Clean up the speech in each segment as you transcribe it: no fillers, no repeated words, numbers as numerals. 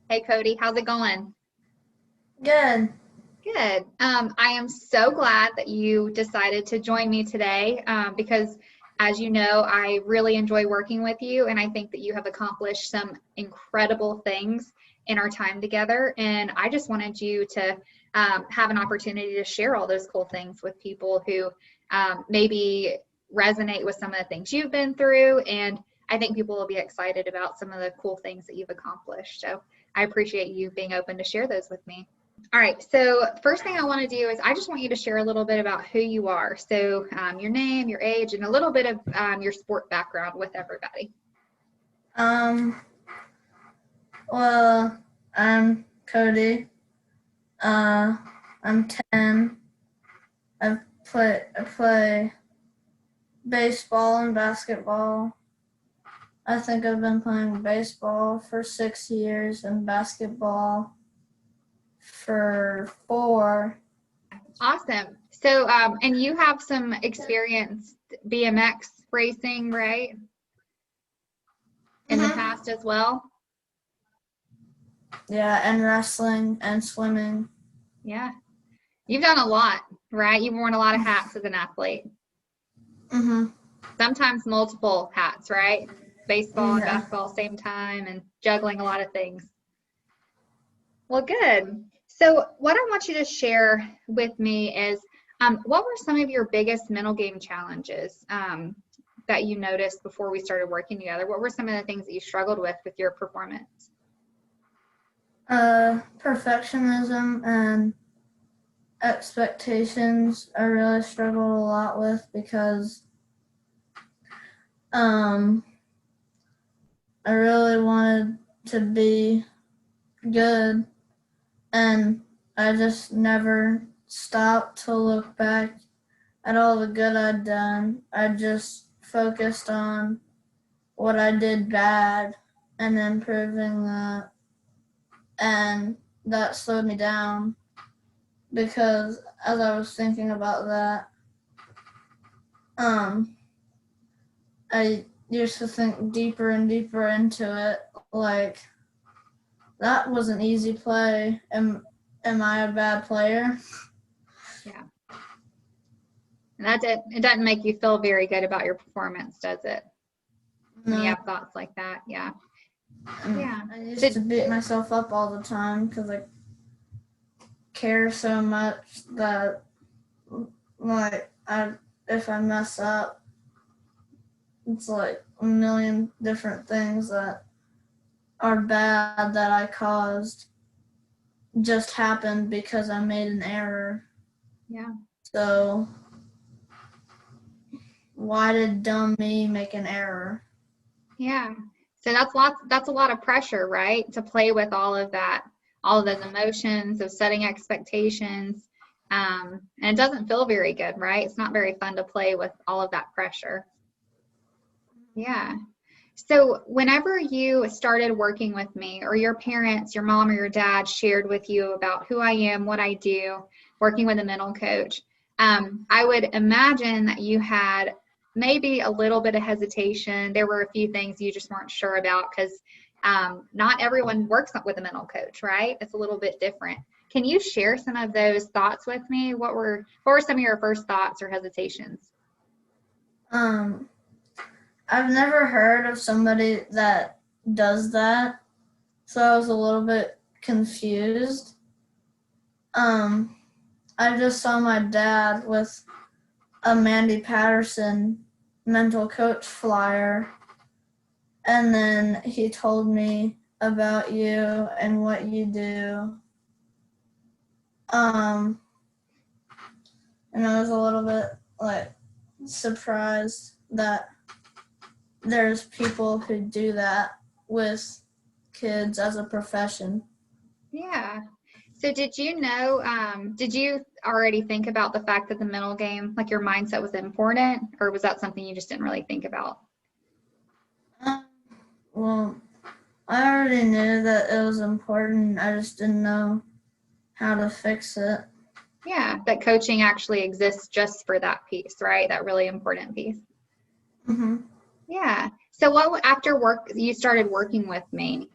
Hey Cody, how's it going? Good. Good. I am so glad that you decided to join me today because, as you know, I really enjoy working with you, and I think that you have accomplished some incredible things in our time together. And I just wanted you to have an opportunity to share all those cool things with people who maybe resonate with some of the things you've been through. And I think people will be excited about some of the cool things that you've accomplished. So I appreciate you being open to share those with me. All right, so first thing I want to do is I just want you to share a little bit about who you are. So your name, your age, and a little bit of your sport background with everybody. Um, well, I'm Cody. Uh, I'm 10. I play baseball and basketball. I think I've been playing baseball for 6 years and basketball for 4. Awesome. So, and you have some experience BMX racing, right, in the hmm past as well? Yeah, and wrestling and swimming. Yeah. You've done a lot, right? You've worn a lot of hats as an athlete, hmm sometimes multiple hats, right? Baseball and Yeah. basketball same time and juggling a lot of things. Well, good. So, what I want you to share with me is what were some of your biggest mental game challenges that you noticed before we started working together? What were some of the things that you struggled with your performance? Perfectionism and expectations I really struggled a lot with because um I really wanted to be good, and I just never stopped to look back at all the good I'd done. I just focused on what I did bad and improving that, and that slowed me down because as I was thinking about that, um, I used to think deeper and deeper into it, like that was an easy play. Am I a bad player? Yeah. And it doesn't make you feel very good about your performance, does it? When you No. have thoughts like that. Yeah. And Yeah. I used Did to beat myself up all the time because I care so much that, like, if I mess up, it's like a million different things that are bad that I caused just happened because I made an error. yeah. So why did dumb me make an error? Yeah. So that's a lot of pressure, right? To play with all of that, all of those emotions of setting expectations. And it doesn't feel very good, right? It's not very fun to play with all of that pressure. Yeah. So whenever you started working with me, or your parents, your mom or your dad shared with you about who I am, what I do, working with a mental coach, I would imagine that you had maybe a little bit of hesitation. There were a few things you just weren't sure about because not everyone works with a mental coach, right? It's a little bit different. Can you share some of those thoughts with me? What were some of your first thoughts or hesitations? Um, I've never heard of somebody that does that, so I was a little bit confused. Um, I just saw my dad with a Mandy Patterson mental coach flyer, and then he told me about you and what you do. Um, and I was a little bit like surprised that there's people who do that with kids as a profession. Yeah. So did you already think about the fact that the mental game, like your mindset was important, or was that something you just didn't really think about? Um, well, I already knew that it was important. I just didn't know how to fix it. Yeah, that coaching actually exists just for that piece, right? That really important piece. hmm Yeah. So what, after work, you started working with me,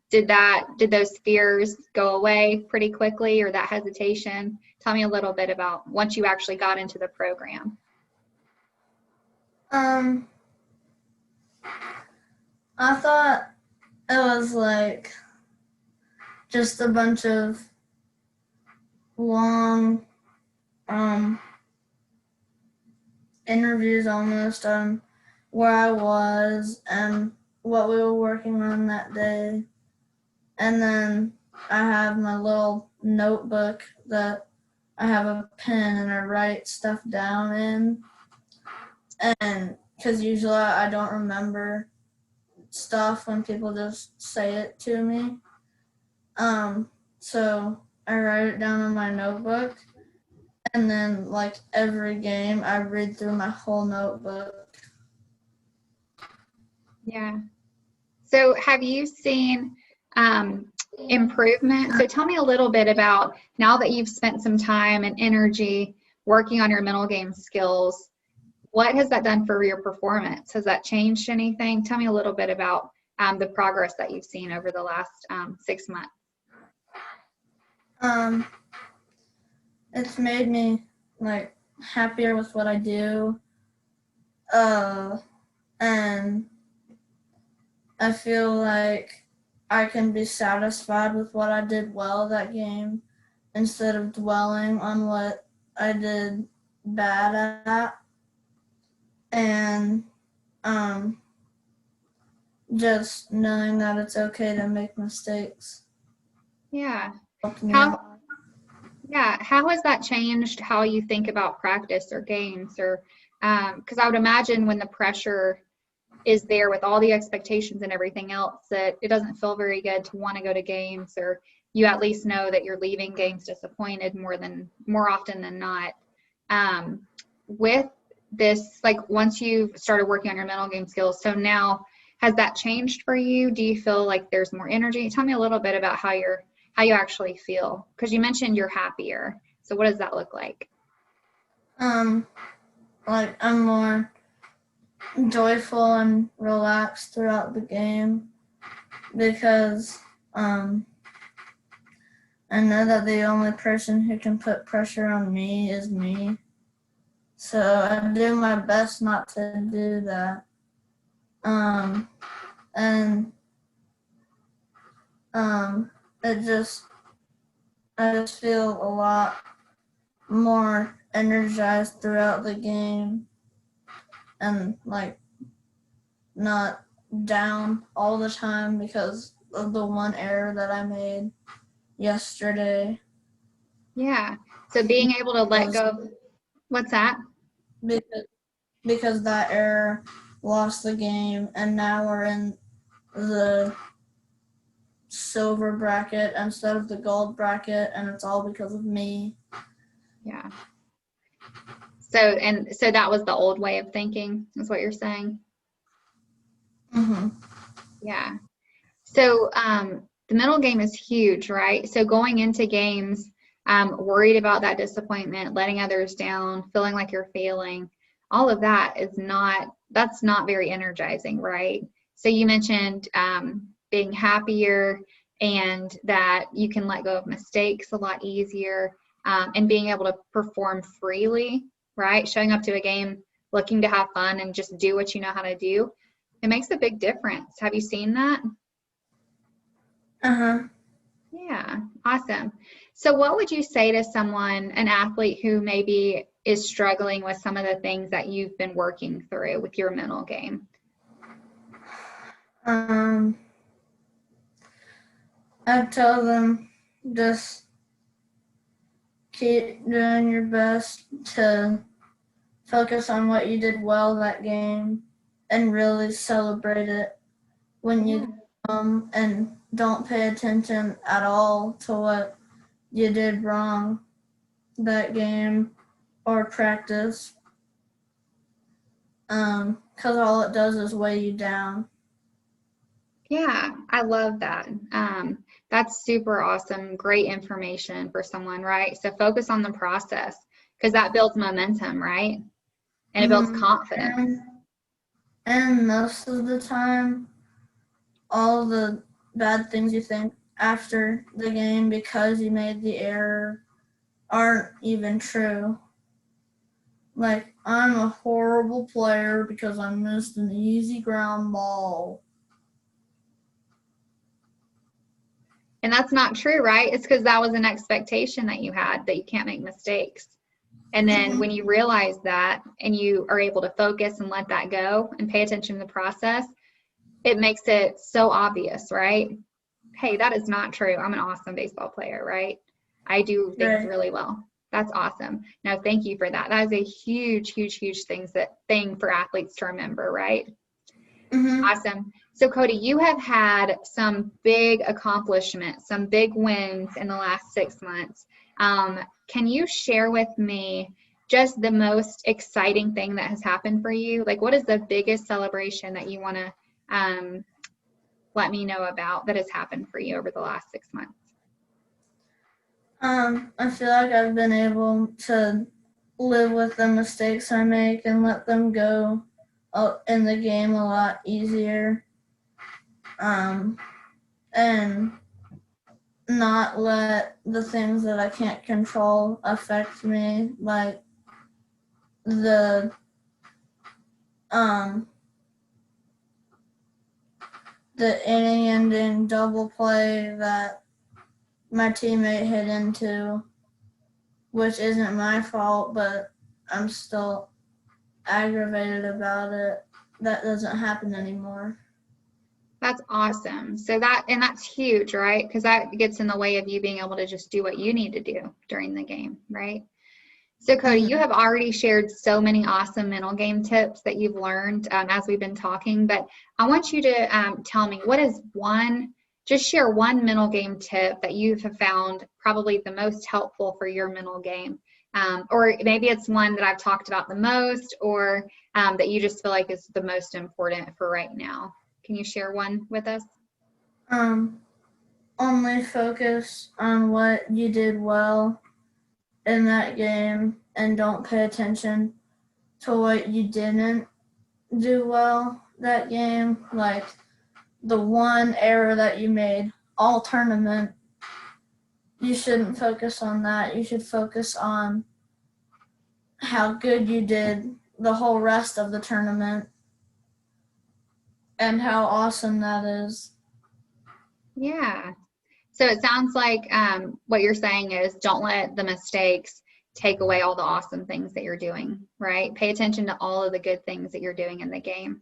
did those fears go away pretty quickly, or that hesitation? Tell me a little bit about once you actually got into the program. I thought it was like just a bunch of long interviews almost on where I was and what we were working on that day. And then I have my little notebook that I have a pen and I write stuff down in. And because usually I don't remember stuff when people just say it to me. So I write it down in my notebook. And then, like, every game, I read through my whole notebook. Yeah. So have you seen improvement? So tell me a little bit about, now that you've spent some time and energy working on your mental game skills, what has that done for your performance? Has that changed anything? Tell me a little bit about the progress that you've seen over the last 6 months. It's made me, like, happier with what I do. And I feel like I can be satisfied with what I did well that game instead of dwelling on what I did bad at. And just knowing that it's okay to make mistakes. Yeah. Helped me a lot. How has that changed how you think about practice or games? Or because I would imagine when the pressure is there with all the expectations and everything else, that it doesn't feel very good to want to go to games, or you at least know that you're leaving games disappointed more often than not. With this, like, once you've started working on your mental game skills, so now has that changed for you? Do you feel like there's more energy? Tell me a little bit about how you actually feel, because you mentioned you're happier. So what does that look like? Like, I'm more joyful and relaxed throughout the game because I know that the only person who can put pressure on me is me. So I do my best not to do that. And I just feel a lot more energized throughout the game and, like, not down all the time because of the one error that I made yesterday. Yeah. So being able to let go. What's that? Because that error lost the game, and now we're in the silver bracket instead of the gold bracket, and it's all because of me. Yeah. So that was the old way of thinking, is what you're saying? Mm-hmm. Yeah. So the mental game is huge, right? So going into games, worried about that disappointment, letting others down, feeling like you're failing, all of that that's not very energizing, right? So you mentioned being happier and that you can let go of mistakes a lot easier, and being able to perform freely, right? Showing up to a game looking to have fun and just do what you know how to do. It makes a big difference. Have you seen that? Uh-huh. Yeah, awesome. So what would you say to someone, an athlete who maybe is struggling with some of the things that you've been working through with your mental game? I'd tell them just keep doing your best to focus on what you did well that game and really celebrate it when you come, and don't pay attention at all to what you did wrong that game or practice, because all it does is weigh you down. Yeah, I love that. That's super awesome. Great information for someone, right? So focus on the process, because that builds momentum, right? And it builds confidence. And most of the time, all the bad things you think after the game because you made the error aren't even true. Like, I'm a horrible player because I missed an easy ground ball. And that's not true, right? It's because that was an expectation that you had, that you can't make mistakes. And then when you realize that and you are able to focus and let that go and pay attention to the process, it makes it so obvious, right? Hey, that is not true. I'm an awesome baseball player, right? I do things Right. really well. That's awesome. No, thank you for that. That is a huge, huge, huge thing for athletes to remember, right? Mm-hmm. Awesome. So Cody, you have had some big accomplishments, some big wins in the last 6 months. Can you share with me just the most exciting thing that has happened for you? Like, what is the biggest celebration that you want to let me know about that has happened for you over the last 6 months? I feel like I've been able to live with the mistakes I make and let them go in the game a lot easier. And not let the things that I can't control affect me, like the um the inning ending double play that my teammate hit into, which isn't my fault, but I'm still aggravated about it. That doesn't happen anymore. That's awesome. So that's huge, right? Because that gets in the way of you being able to just do what you need to do during the game, right? So Cody, you Mm-hmm. have already shared so many awesome mental game tips that you've learned as we've been talking, but I want you to tell me just share one mental game tip that you have found probably the most helpful for your mental game. Or maybe it's one that I've talked about the most, or that you just feel like is the most important for right now. Can you share one with us? Um, Only focus on what you did well in that game and don't pay attention to what you didn't do well that game. Like the one error that you made all tournament, you shouldn't focus on that. You should focus on how good you did the whole rest of the tournament and how awesome that is. Yeah. So it sounds like what you're saying is don't let the mistakes take away all the awesome things that you're doing, right? Pay attention to all of the good things that you're doing in the game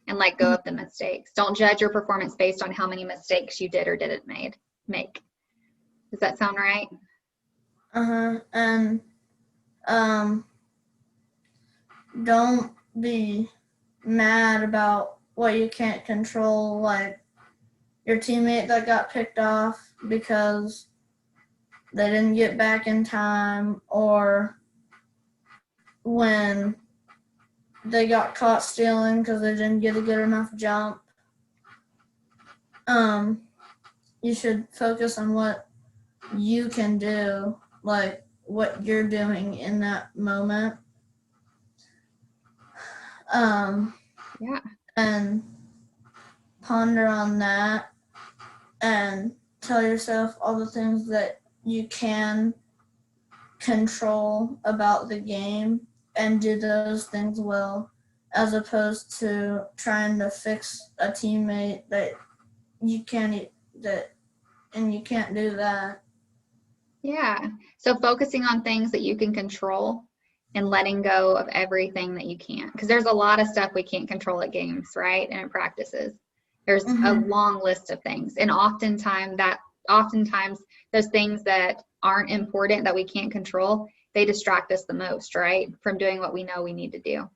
and let go of the mistakes. Don't judge your performance based on how many mistakes you did or didn't make. Does that sound right? And um, don't be mad about what you can't control, like your teammate that got picked off because they didn't get back in time, or when they got caught stealing because they didn't get a good enough jump. Um, you should focus on what you can do, like what you're doing in that moment. Um, Yeah. and ponder on that and tell yourself all the things that you can control about the game and do those things well, as opposed to trying to fix a teammate that you can't that and you can't do that. Yeah. So focusing on things that you can control and letting go of everything that you can't. Because there's a lot of stuff we can't control at games, right? And in practices. There's a Mm-hmm. long list of things. And oftentimes those things that aren't important that we can't control, they distract us the most, right? From doing what we know we need to do.